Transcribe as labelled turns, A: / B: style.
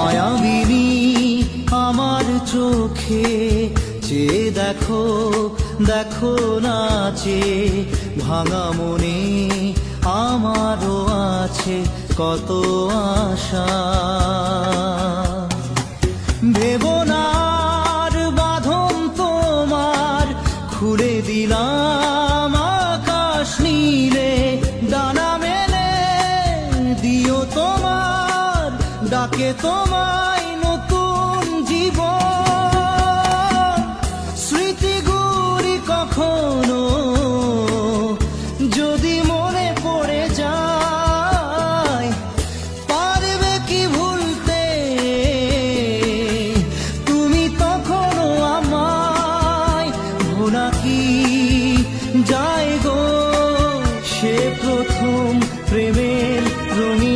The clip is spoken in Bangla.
A: মায়াবিনী আমার চোখে চেয়ে দেখো, দেখো নাচে ভাঙা মনে আমারও আছে কত আশা। ভেবনার বাঁধন তোমার খুলে দিলাম আকাশ নীলে, ডানা মেলে দিও তোমার ডাকে তোমায় নতুন জীবন। স্মৃতিগুলি কখনো যদি মনে পড়ে যায়, পারবে কি ভুলতে তুমি তখনো আমায়? ভোলা কি যায় গো সে প্রথম প্রেমের রঙিন